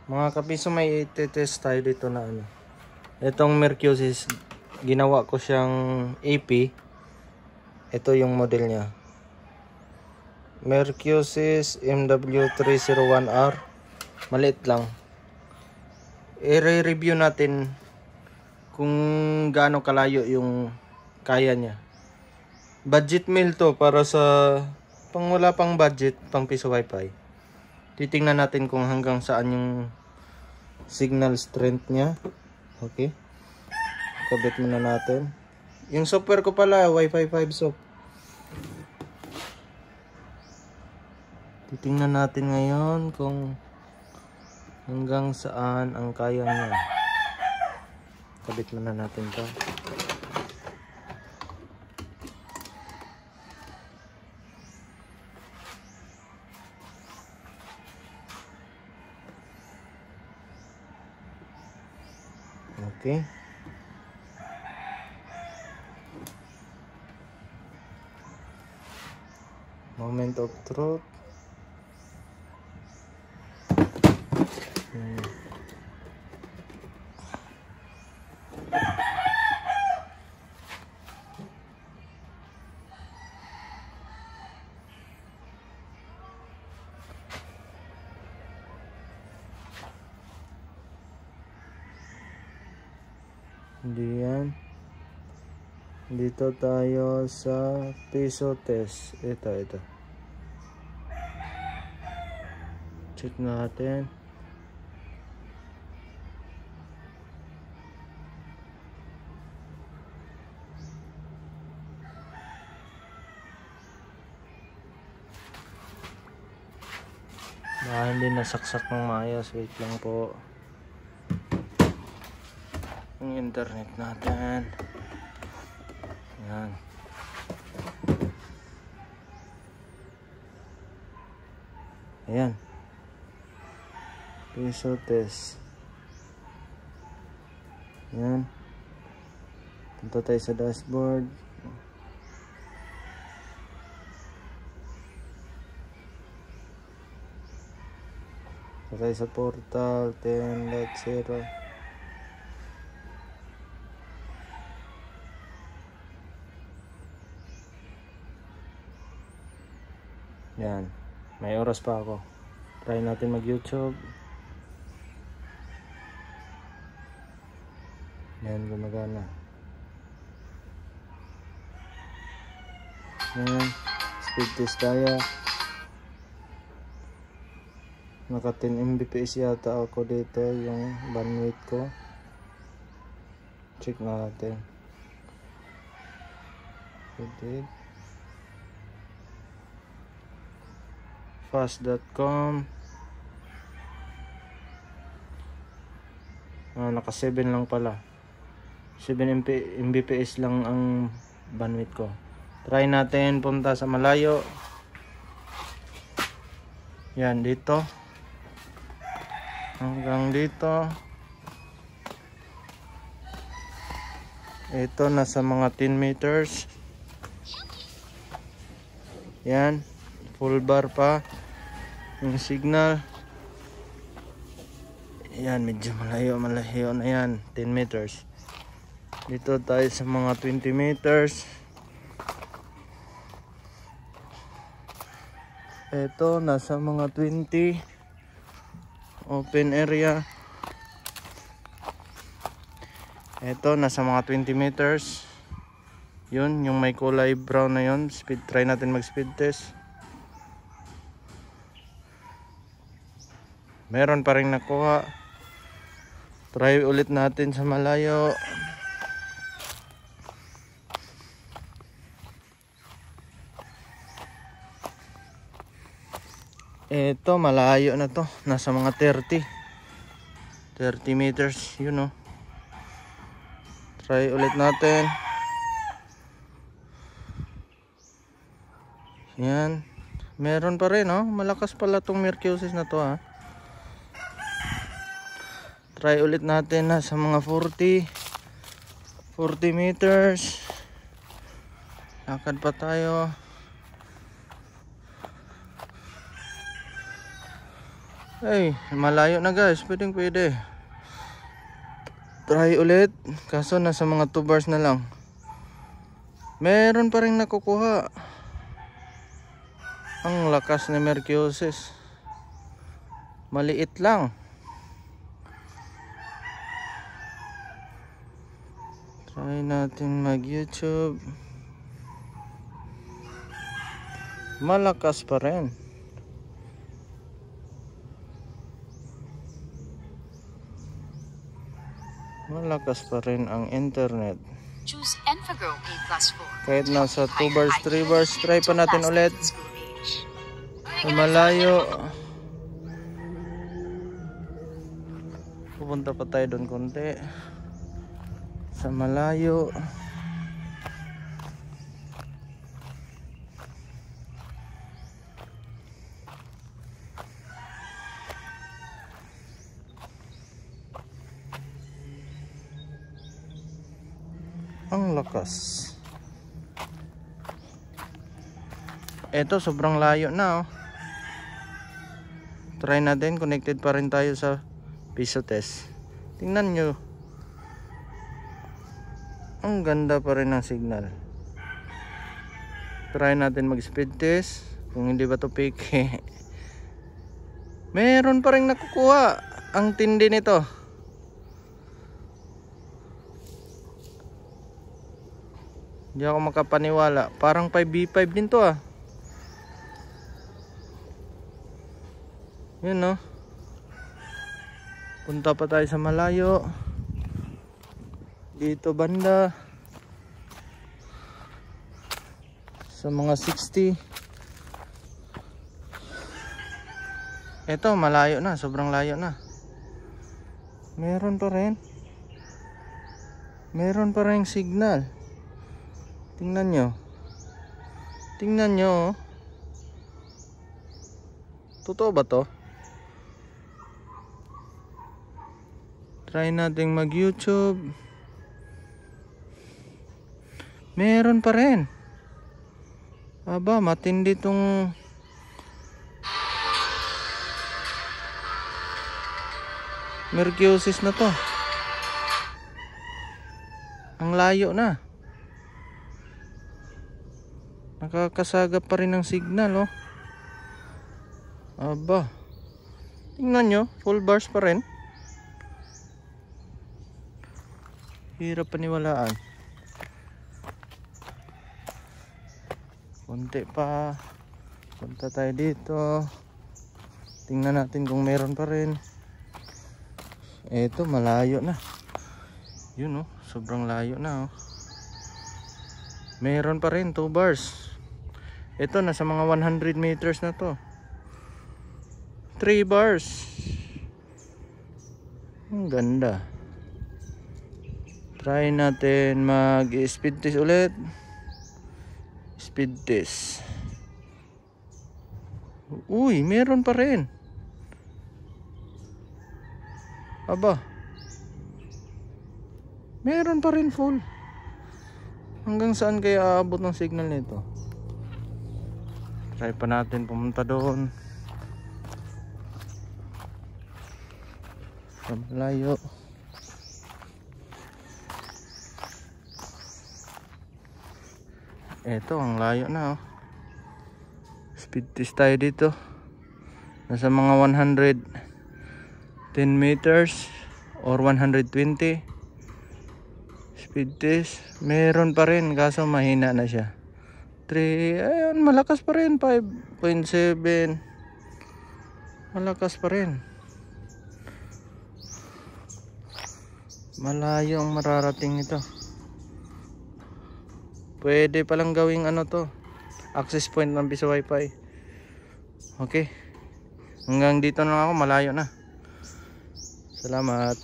Mga kapiso, may test tayo dito na ano. Itong Mercusis, ginawa ko siyang AP. Ito yung model niya. Mercusis MW301R. Maliit lang. I-review natin kung gaano kalayo yung kaya niya. Budget meal to para sa pang wala pang budget, pang piso wifi. Titingnan natin kung hanggang saan yung signal strength niya. Okay. Kabit muna natin. Yung software ko pala, Wi-Fi 5 soft. Titingnan natin ngayon kung hanggang saan ang kaya niya. Kabit muna natin to. Okay. Moment of truth. Hindi yan. Dito tayo sa piso test. Ito. Check natin. Baka hindi nasaksak ng maayos. Wait lang po. Yung internet natin. Yan. Ayan. Piso test. Yan. Punta tayo sa dashboard. Punta tayo sa portal 10.0. Yan. May oras pa ako. Try natin mag-YouTube. Yan, gumagana. Yan. Speed test tayo. Naka 10 Mbps yata ako dito yung bandwidth ko. Check natin. Speed. Fast.com. Naka 7 lang pala. 7 Mbps lang ang bandwidth ko. Try natin punta sa malayo. Yan, dito. Hanggang dito. Ito nasa mga 10 meters. Yan. Full bar pa yung signal. Yan, medyo malayo na yan. 10 meters. Dito tayo sa mga 20 meters. Ito nasa mga 20. Open area. Ito nasa mga 20 meters. Yun, yung may kulay brown na yun. Try natin mag speed test. Meron pa rin nakuha. Try ulit natin sa malayo. Ito malayo na to. Nasa mga 30 meters. Yun o. Try ulit natin. Yan. Meron pa rin oh. Malakas pala tong Mercusis na to ha. Try ulit natin na sa mga 40 meters. Lakad pa tayo. Ay, malayo na guys. Pwede. Try ulit. Kaso nasa mga 2 bars na lang. Meron pa rin nakukuha. Ang lakas ni Merciosis. Maliit lang. Try natin mag-YouTube. Malakas pa rin. Malakas pa rin ang internet. Choose Enfagrow A Plus 4. Kahit nasa 2 bars, 3 bars, try pa natin ulit. Sa malayo. Pupunta pa tayo doon konti. Sa malayo. Ang lakas. Eto sobrang layo na oh. Try natin, connected pa rin tayo sa piso test. Tingnan nyo. Ang ganda pa rin ng signal. Try natin mag speed test. Kung hindi ba to fake. Meron pa rin nakukuha. Ang tindi nito. Hindi ako makapaniwala. Parang 5v5 din to ah. Yun no. Punta pa tayo sa malayo. Dito banda. Sa mga 60. Eto malayo na. Sobrang layo na. Meron pa rin. Meron pa rin signal. Tingnan nyo. Tingnan nyo. Totoo ba to? Try natin mag YouTube. Meron pa rin. Aba, matindi tong Merciosis na to. Ang layo na. Nakakasagap pa rin ng signal oh. Aba. Tingnan nyo, full bars pa rin. Hirap paniwalaan. Konti pa. Punta tayo dito. Tingnan natin kung meron pa rin. Eto malayo na. Yun oh, sobrang layo na oh. Meron pa rin 2 bars. Ito nasa mga 100 meters na to. 3 bars. Ang ganda. Try natin mag speed test ulit. Speed test. Uy, meron pa rin. Aba. Meron pa rin full. Hanggang saan kaya aabot ng signal nito? Try pa natin pumunta doon. Sa malayo. Eto, ang layo na oh. Speed test tayo dito. Nasa mga 110 meters or 120. Speed test. Meron pa rin kaso mahina na siya. 3, ayun, malakas pa rin. 5.7. Malakas pa rin. Malayo ang mararating nito. Pwede palang gawing ano to, access point ng Piso Wi-Fi. Okay. Hanggang dito na ako, malayo na. Salamat.